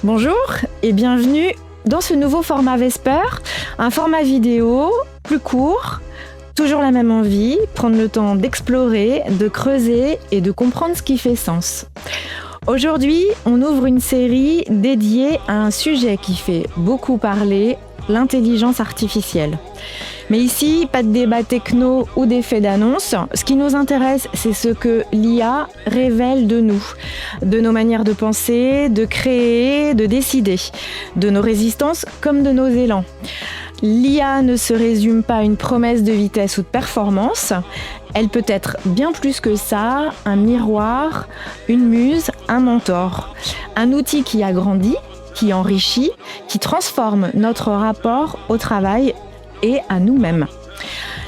Bonjour et bienvenue dans ce nouveau format Vesper, un format vidéo plus court, toujours la même envie, prendre le temps d'explorer, de creuser et de comprendre ce qui fait sens. Aujourd'hui, on ouvre une série dédiée à un sujet qui fait beaucoup parler, l'intelligence artificielle. Mais ici, pas de débat techno ou d'effet d'annonce. Ce qui nous intéresse, c'est ce que l'IA révèle de nous, de nos manières de penser, de créer, de décider, de nos résistances comme de nos élans. L'IA ne se résume pas à une promesse de vitesse ou de performance. Elle peut être bien plus que ça, un miroir, une muse, un mentor. Un outil qui agrandit, qui enrichit, qui transforme notre rapport au travail et à nous-mêmes.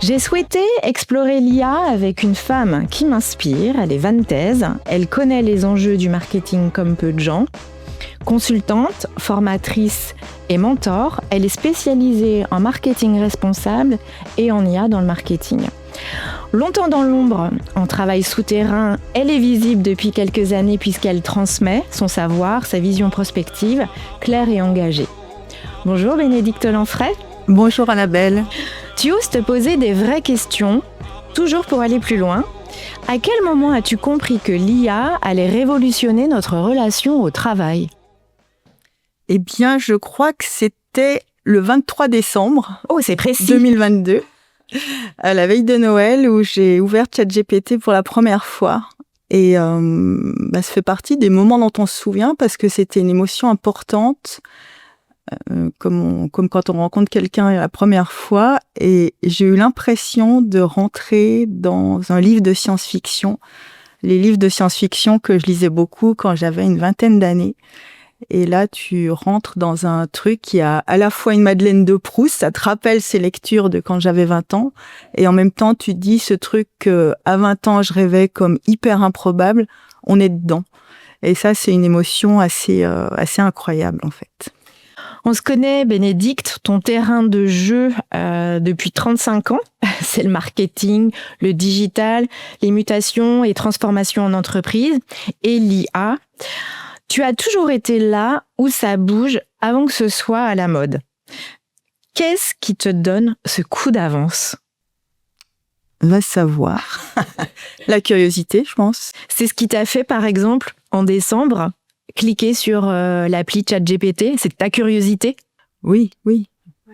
J'ai souhaité explorer l'IA avec une femme qui m'inspire, elle est vantaise, elle connaît les enjeux du marketing comme peu de gens. Consultante, formatrice et mentor, elle est spécialisée en marketing responsable et en IA dans le marketing. Longtemps dans l'ombre, en travail souterrain, elle est visible depuis quelques années puisqu'elle transmet son savoir, sa vision prospective, claire et engagée. Bonjour Bénédicte Lanfray. Bonjour Annabelle. Tu oses te poser des vraies questions, toujours pour aller plus loin. À quel moment as-tu compris que l'IA allait révolutionner notre relation au travail ? Eh bien, je crois que c'était le 23 décembre c'est précis. 2022, à la veille de Noël, où j'ai ouvert ChatGPT pour la première fois. Et ça fait partie des moments dont on se souvient parce que c'était une émotion importante. Comme quand on rencontre quelqu'un la première fois, et j'ai eu l'impression de rentrer dans un livre de science-fiction, les livres de science-fiction que je lisais beaucoup quand j'avais une vingtaine d'années. Et là, tu rentres dans un truc qui a à la fois une Madeleine de Proust, ça te rappelle ces lectures de quand j'avais 20 ans, et en même temps, tu te dis ce truc qu'à 20 ans, je rêvais comme hyper improbable, on est dedans. Et ça, c'est une émotion assez incroyable, en fait. On se connaît, Bénédicte, ton terrain de jeu depuis 35 ans, c'est le marketing, le digital, les mutations et transformations en entreprise et l'IA. Tu as toujours été là où ça bouge avant que ce soit à la mode. Qu'est-ce qui te donne ce coup d'avance ? Va savoir. La curiosité, je pense. C'est ce qui t'a fait, par exemple, en décembre, cliquer sur l'appli ChatGPT, c'est ta curiosité ? Oui.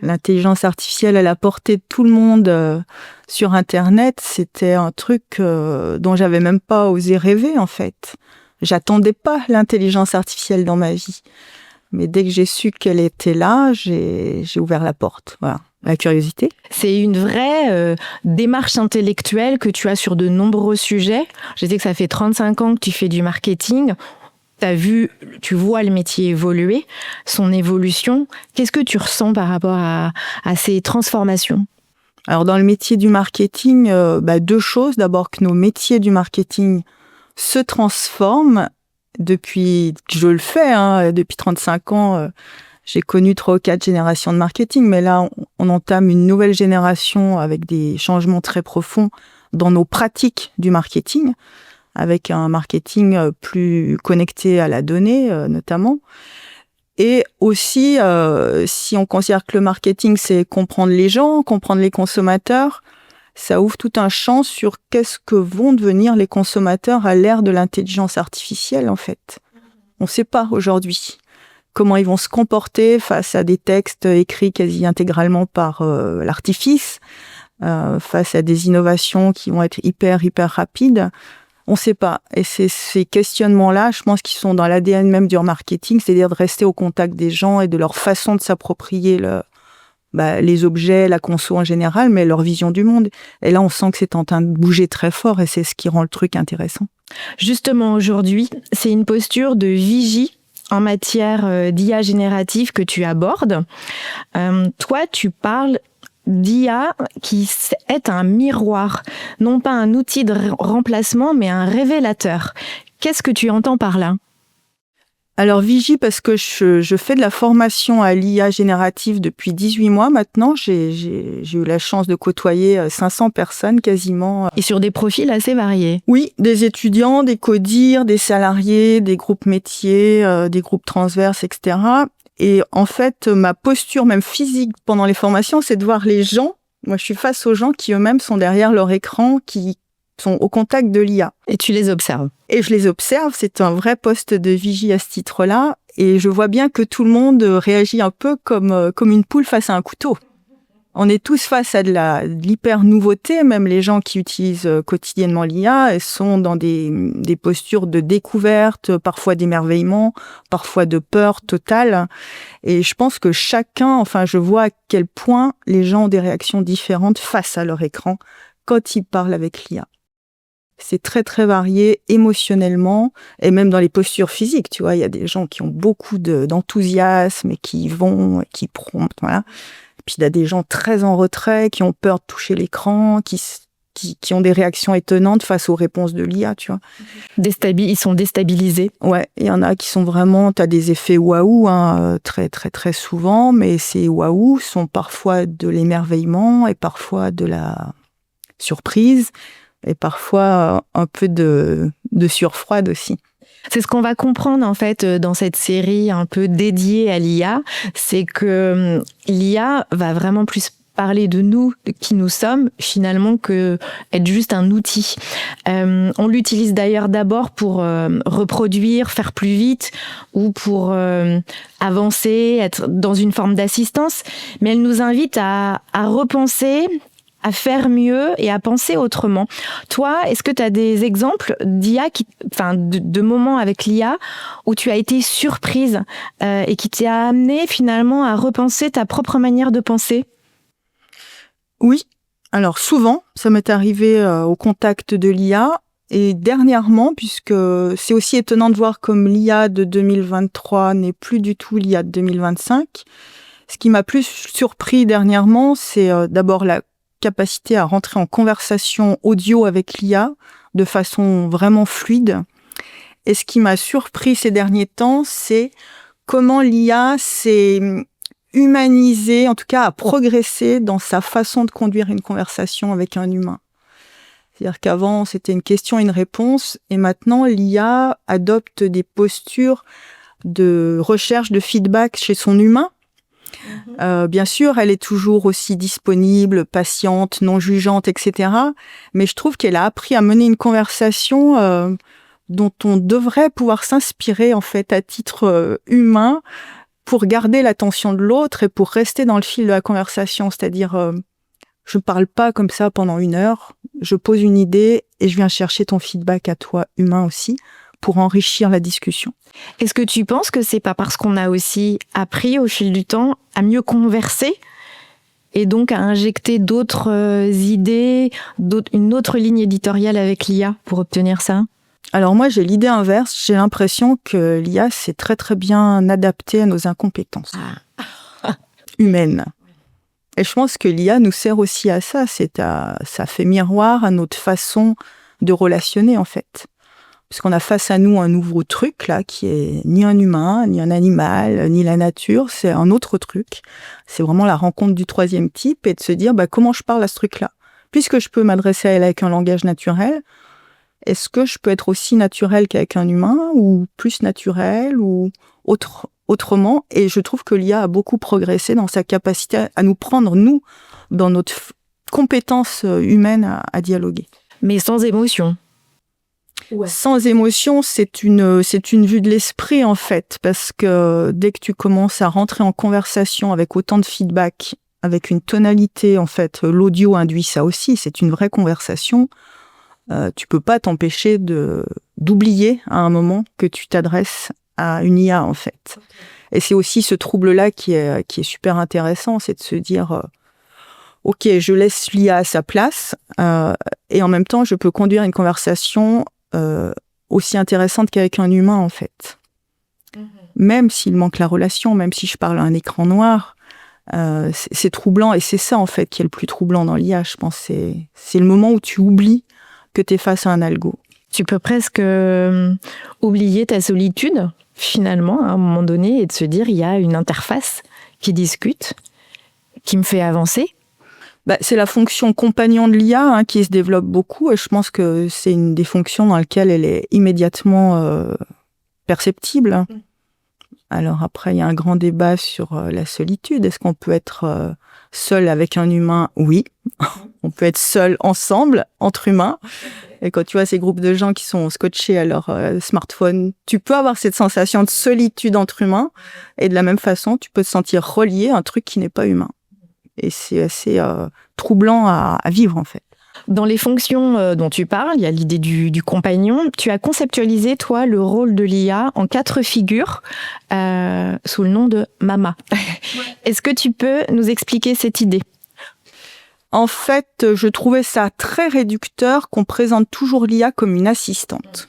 L'intelligence artificielle à la portée de tout le monde sur Internet, c'était un truc dont j'avais même pas osé rêver, en fait. J'attendais pas l'intelligence artificielle dans ma vie. Mais dès que j'ai su qu'elle était là, j'ai ouvert la porte. Voilà. La curiosité. C'est une vraie démarche intellectuelle que tu as sur de nombreux sujets. Je sais que ça fait 35 ans que tu fais du marketing. Tu vois le métier évoluer, son évolution. Qu'est-ce que tu ressens par rapport à ces transformations ? Alors, dans le métier du marketing, deux choses. D'abord, que nos métiers du marketing se transforment depuis, je le fais, depuis 35 ans, j'ai connu 3 ou 4 générations de marketing, mais là, on entame une nouvelle génération avec des changements très profonds dans nos pratiques du marketing, avec un marketing plus connecté à la donnée, notamment. Et aussi, si on considère que le marketing, c'est comprendre les gens, comprendre les consommateurs, ça ouvre tout un champ sur qu'est-ce que vont devenir les consommateurs à l'ère de l'intelligence artificielle, en fait. On ne sait pas aujourd'hui comment ils vont se comporter face à des textes écrits quasi intégralement par l'artifice, face à des innovations qui vont être hyper rapides. On ne sait pas. Et c'est ces questionnements-là, je pense, qui sont dans l'ADN même du marketing, c'est-à-dire de rester au contact des gens et de leur façon de s'approprier les objets, la conso en général, mais leur vision du monde. Et là, on sent que c'est en train de bouger très fort et c'est ce qui rend le truc intéressant. Justement, aujourd'hui, c'est une posture de vigie en matière d'IA générative que tu abordes. Toi, tu parles d'IA qui est un miroir, non pas un outil de remplacement, mais un révélateur. Qu'est-ce que tu entends par là ? Alors Vigie, parce que je fais de la formation à l'IA générative depuis 18 mois maintenant. J'ai eu la chance de côtoyer 500 personnes quasiment. Et sur des profils assez variés. Oui, des étudiants, des codir, des salariés, des groupes métiers, des groupes transverses, etc. Et en fait, ma posture même physique pendant les formations, c'est de voir les gens. Moi, je suis face aux gens qui eux-mêmes sont derrière leur écran, qui sont au contact de l'IA. Et tu les observes. Et je les observe, c'est un vrai poste de vigie à ce titre-là, et je vois bien que tout le monde réagit un peu comme une poule face à un couteau. On est tous face à de l'hyper-nouveauté, même les gens qui utilisent quotidiennement l'IA, elles sont dans des postures de découverte, parfois d'émerveillement, parfois de peur totale. Et je pense que je vois à quel point les gens ont des réactions différentes face à leur écran quand ils parlent avec l'IA. C'est très, très varié émotionnellement et même dans les postures physiques. Tu vois, il y a des gens qui ont beaucoup d'enthousiasme et qui vont, qui promptent, voilà. Et puis, il y a des gens très en retrait, qui ont peur de toucher l'écran, qui ont des réactions étonnantes face aux réponses de l'IA, tu vois. Ils sont déstabilisés. Ouais, il y en a qui sont vraiment, t'as des effets waouh, très, très, très souvent, mais ces waouh sont parfois de l'émerveillement et parfois de la surprise. Et parfois un peu de surfroide aussi. C'est ce qu'on va comprendre en fait dans cette série un peu dédiée à l'IA, c'est que l'IA va vraiment plus parler de nous, de qui nous sommes, finalement, que être juste un outil. On l'utilise d'ailleurs d'abord pour reproduire, faire plus vite, ou pour avancer, être dans une forme d'assistance, mais elle nous invite à repenser, à faire mieux et à penser autrement. Toi, est-ce que tu as des exemples d'IA, de moments avec l'IA où tu as été surprise et qui t'a amené finalement à repenser ta propre manière de penser ? Oui, alors souvent, ça m'est arrivé au contact de l'IA et dernièrement, puisque c'est aussi étonnant de voir comme l'IA de 2023 n'est plus du tout l'IA de 2025. Ce qui m'a plus surpris dernièrement, c'est d'abord la capacité à rentrer en conversation audio avec l'IA de façon vraiment fluide. Et ce qui m'a surpris ces derniers temps, c'est comment l'IA s'est humanisée, en tout cas a progressé dans sa façon de conduire une conversation avec un humain. C'est-à-dire qu'avant, c'était une question et une réponse, et maintenant, l'IA adopte des postures de recherche de feedback chez son humain. Bien sûr, elle est toujours aussi disponible, patiente, non jugeante, etc. Mais je trouve qu'elle a appris à mener une conversation dont on devrait pouvoir s'inspirer en fait à titre humain pour garder l'attention de l'autre et pour rester dans le fil de la conversation. C'est-à-dire, je ne parle pas comme ça pendant 1 heure, je pose une idée et je viens chercher ton feedback à toi, humain aussi, pour enrichir la discussion. Est-ce que tu penses que c'est pas parce qu'on a aussi appris au fil du temps à mieux converser et donc à injecter d'autres idées, une autre ligne éditoriale avec l'IA pour obtenir ça ? Alors moi, j'ai l'idée inverse. J'ai l'impression que l'IA s'est très très bien adaptée à nos incompétences humaines. Et je pense que l'IA nous sert aussi à ça. Ça fait miroir à notre façon de relationner en fait. Parce qu'on a face à nous un nouveau truc, là, qui est ni un humain, ni un animal, ni la nature, c'est un autre truc. C'est vraiment la rencontre du troisième type et de se dire, comment je parle à ce truc-là ? Puisque je peux m'adresser à elle avec un langage naturel, est-ce que je peux être aussi naturel qu'avec un humain, ou plus naturel, ou autrement ? Et je trouve que l'IA a beaucoup progressé dans sa capacité à nous prendre, nous, dans notre compétence humaine à dialoguer. Mais sans émotion. Ouais. Sans émotion, c'est une vue de l'esprit en fait, parce que dès que tu commences à rentrer en conversation avec autant de feedback, avec une tonalité en fait, l'audio induit ça aussi, c'est une vraie conversation. Tu peux pas t'empêcher d'oublier à un moment que tu t'adresses à une IA en fait. Okay. Et c'est aussi ce trouble-là qui est super intéressant, c'est de se dire ok, je laisse l'IA à sa place et en même temps je peux conduire une conversation aussi intéressante qu'avec un humain en fait. Même s'il manque la relation, même si je parle à un écran noir, c'est troublant et c'est ça en fait qui est le plus troublant dans l'IA, je pense. C'est le moment où tu oublies que tu es face à un algo. Tu peux presque oublier ta solitude, finalement, à un moment donné, et de se dire, il y a une interface qui discute, qui me fait avancer. C'est la fonction compagnon de l'IA qui se développe beaucoup, et je pense que c'est une des fonctions dans lesquelles elle est immédiatement perceptible. Alors après, il y a un grand débat sur la solitude. Est-ce qu'on peut être seul avec un humain? Oui. On peut être seul ensemble, entre humains. Et quand tu vois ces groupes de gens qui sont scotchés à leur smartphone, tu peux avoir cette sensation de solitude entre humains. Et de la même façon, tu peux te sentir relié à un truc qui n'est pas humain. Et c'est assez troublant à vivre, en fait. Dans les fonctions dont tu parles, il y a l'idée du compagnon. Tu as conceptualisé, toi, le rôle de l'IA en 4 figures sous le nom de Mama. Ouais. Est-ce que tu peux nous expliquer cette idée ? En fait, je trouvais ça très réducteur qu'on présente toujours l'IA comme une assistante.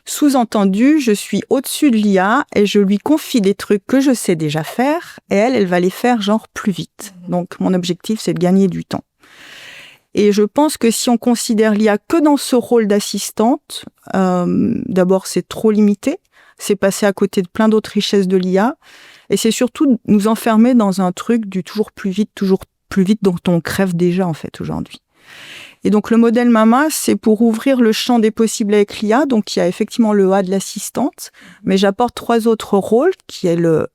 Sous-entendu, je suis au-dessus de l'IA et je lui confie des trucs que je sais déjà faire et elle va les faire genre plus vite. Donc, mon objectif, c'est de gagner du temps. Et je pense que si on considère l'IA que dans ce rôle d'assistante, d'abord, c'est trop limité. C'est passer à côté de plein d'autres richesses de l'IA. Et c'est surtout nous enfermer dans un truc du toujours plus vite dont on crève déjà, en fait, aujourd'hui. Et donc, le modèle Mama, c'est pour ouvrir le champ des possibles avec l'IA. Donc, il y a effectivement le A de l'assistante, mais j'apporte 3 autres rôles, qui est le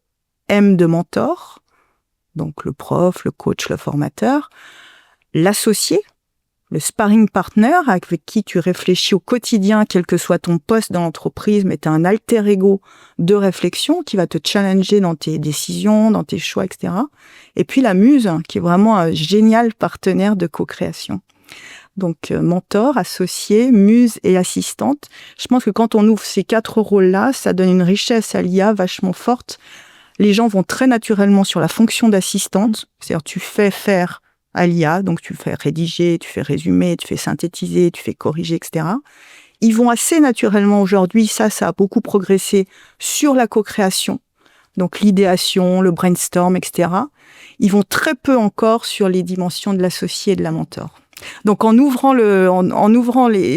M de mentor, donc le prof, le coach, le formateur, l'associé, le sparring partner avec qui tu réfléchis au quotidien, quel que soit ton poste dans l'entreprise, mais tu as un alter ego de réflexion qui va te challenger dans tes décisions, dans tes choix, etc. Et puis la muse, qui est vraiment un génial partenaire de co-création. Donc mentor, associé, muse et assistante. Je pense que quand on ouvre ces 4 rôles-là, ça donne une richesse à l'IA vachement forte. Les gens vont très naturellement sur la fonction d'assistante, c'est-à-dire tu fais faire à l'IA, donc tu fais rédiger, tu fais résumer, tu fais synthétiser, tu fais corriger, etc. Ils vont assez naturellement aujourd'hui, ça a beaucoup progressé sur la co-création, donc l'idéation, le brainstorm, etc. Ils vont très peu encore sur les dimensions de l'associé et de la mentor. Donc en ouvrant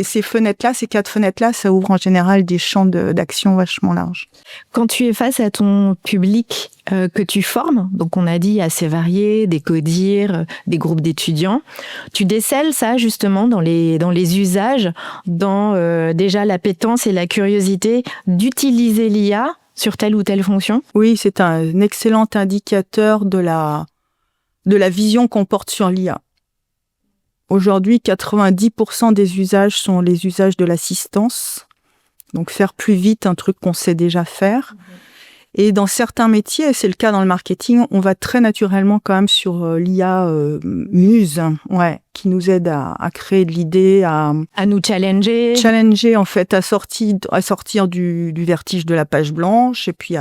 ces fenêtres-là, ces 4 fenêtres-là, ça ouvre en général des champs d'action vachement larges. Quand tu es face à ton public que tu formes, donc on a dit assez varié, des codir, des groupes d'étudiants, tu décèles ça justement dans les usages, dans déjà l'appétence et la curiosité d'utiliser l'IA sur telle ou telle fonction? Oui, c'est un excellent indicateur de la vision qu'on porte sur l'IA. Aujourd'hui, 90% des usages sont les usages de l'assistance. Donc, faire plus vite un truc qu'on sait déjà faire. Et dans certains métiers, et c'est le cas dans le marketing, on va très naturellement quand même sur l'IA muse, qui nous aide à créer de l'idée, à nous challenger. Challenger, en fait, à sortir du vertige de la page blanche, et puis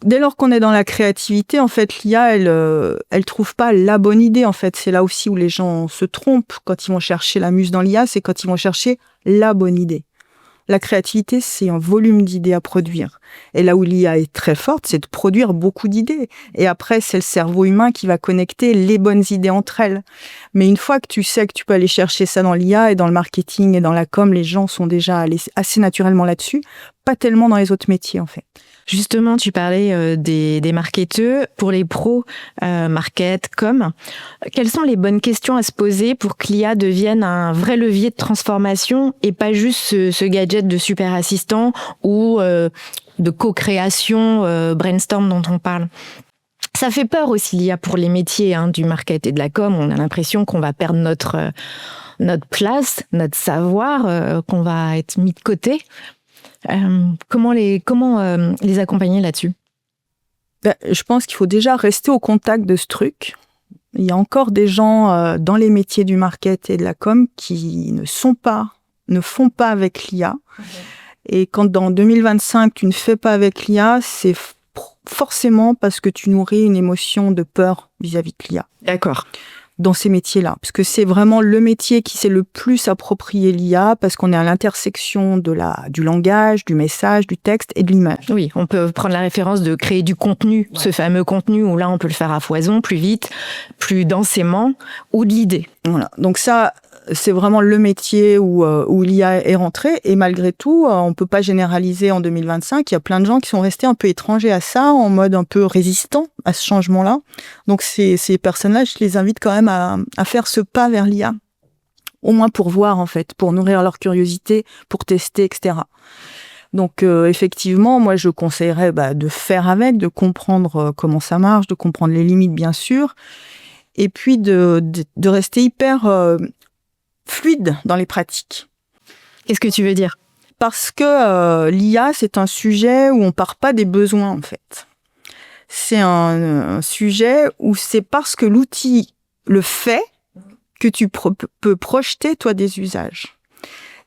dès lors qu'on est dans la créativité, en fait, l'IA, elle trouve pas la bonne idée, en fait. C'est là aussi où les gens se trompent quand ils vont chercher la muse dans l'IA, c'est quand ils vont chercher la bonne idée. La créativité, c'est un volume d'idées à produire. Et là où l'IA est très forte, c'est de produire beaucoup d'idées. Et après, c'est le cerveau humain qui va connecter les bonnes idées entre elles. Mais une fois que tu sais que tu peux aller chercher ça dans l'IA et dans le marketing et dans la com, les gens sont déjà allés assez naturellement là-dessus, pas tellement dans les autres métiers, en fait. Justement, tu parlais des marketeurs. Pour les pros, market, com, quelles sont les bonnes questions à se poser pour que l'IA devienne un vrai levier de transformation et pas juste ce gadget de super assistant ou de co-création brainstorm dont on parle? Ça fait peur aussi l'IA pour les métiers du market et de la com. On a l'impression qu'on va perdre notre place, notre savoir, qu'on va être mis de côté. Comment les accompagner là-dessus? Je pense qu'il faut déjà rester au contact de ce truc. Il y a encore des gens dans les métiers du market et de la com qui ne font pas avec l'IA. Et quand dans 2025, tu ne fais pas avec l'IA, c'est forcément parce que tu nourris une émotion de peur vis-à-vis de l'IA. D'accord. Dans ces métiers-là, parce que c'est vraiment le métier qui s'est le plus approprié l'IA, parce qu'on est à l'intersection du langage, du message, du texte et de l'image. Oui, on peut prendre la référence de créer du contenu, ce fameux contenu où là on peut le faire à foison, plus vite, plus densément, ou de l'idée. Voilà, donc ça c'est vraiment le métier où l'IA est rentrée. Et malgré tout, on peut pas généraliser en 2025. Il y a plein de gens qui sont restés un peu étrangers à ça, en mode un peu résistant à ce changement-là. Donc ces personnes-là, je les invite quand même à faire ce pas vers l'IA. Au moins pour voir, en fait, pour nourrir leur curiosité, pour tester, etc. Donc effectivement, moi je conseillerais de faire avec, de comprendre comment ça marche, de comprendre les limites bien sûr, et puis de rester hyper fluide dans les pratiques. Qu'est-ce que tu veux dire ? Parce que l'IA, c'est un sujet où on part pas des besoins en fait. C'est un sujet où c'est parce que l'outil le fait que tu peux projeter toi des usages.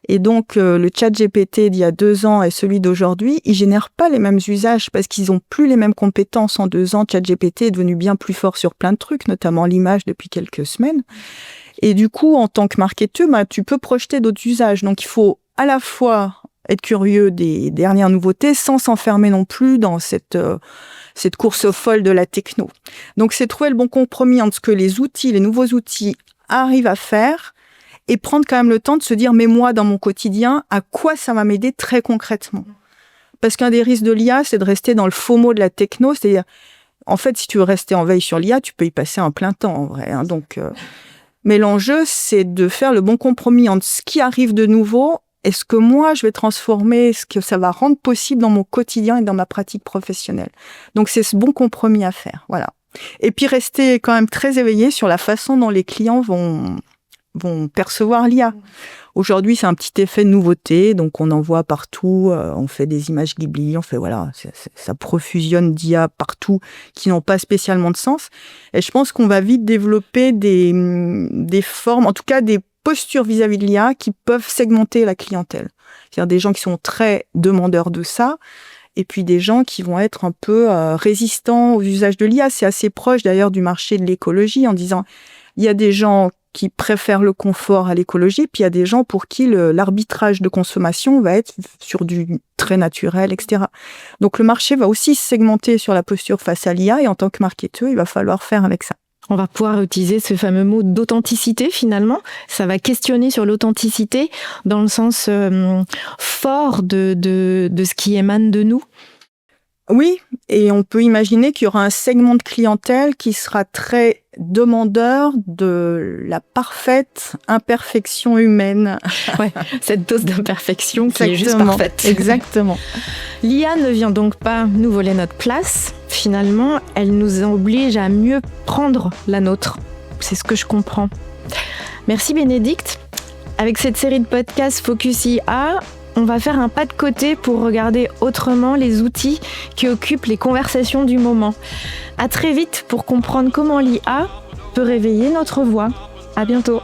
Et donc, le ChatGPT d'il y a 2 ans et celui d'aujourd'hui, ils génèrent pas les mêmes usages parce qu'ils ont plus les mêmes compétences. En 2 ans, ChatGPT est devenu bien plus fort sur plein de trucs, notamment l'image depuis quelques semaines. Et du coup, en tant que marketeur, tu peux projeter d'autres usages. Donc, il faut à la fois être curieux des dernières nouveautés sans s'enfermer non plus dans cette course folle de la techno. Donc, c'est trouver le bon compromis entre ce que les nouveaux outils arrivent à faire et prendre quand même le temps de se dire, mais moi, dans mon quotidien, à quoi ça va m'aider très concrètement ? Parce qu'un des risques de l'IA, c'est de rester dans le FOMO de la techno, c'est-à-dire, en fait, si tu veux rester en veille sur l'IA, tu peux y passer un plein temps, en vrai. Donc, mais l'enjeu, c'est de faire le bon compromis entre ce qui arrive de nouveau et ce que moi, je vais transformer, ce que ça va rendre possible dans mon quotidien et dans ma pratique professionnelle. Donc, c'est ce bon compromis à faire, voilà. Et puis, rester quand même très éveillé sur la façon dont les clients vont percevoir l'IA. Aujourd'hui, c'est un petit effet de nouveauté, donc on en voit partout, on fait des images Ghibli, ça profusionne d'IA partout qui n'ont pas spécialement de sens. Et je pense qu'on va vite développer des formes, en tout cas des postures vis-à-vis de l'IA qui peuvent segmenter la clientèle. C'est-à-dire des gens qui sont très demandeurs de ça, et puis des gens qui vont être un peu résistants aux usages de l'IA. C'est assez proche d'ailleurs du marché de l'écologie, en disant, il y a des gens qui préfèrent le confort à l'écologie, puis il y a des gens pour qui l'arbitrage de consommation va être sur du très naturel, etc. Donc le marché va aussi se segmenter sur la posture face à l'IA, et en tant que marketeur, il va falloir faire avec ça. On va pouvoir utiliser ce fameux mot d'authenticité finalement. Ça va questionner sur l'authenticité dans le sens fort de ce qui émane de nous. Oui, et on peut imaginer qu'il y aura un segment de clientèle qui sera très demandeur de la parfaite imperfection humaine. Ouais, cette dose d'imperfection qui est juste Exactement, parfaite. Exactement. L'IA ne vient donc pas nous voler notre place. Finalement, elle nous oblige à mieux prendre la nôtre. C'est ce que je comprends. Merci Bénédicte. Avec cette série de podcasts Focus IA, on va faire un pas de côté pour regarder autrement les outils qui occupent les conversations du moment. À très vite pour comprendre comment l'IA peut réveiller notre voix. À bientôt.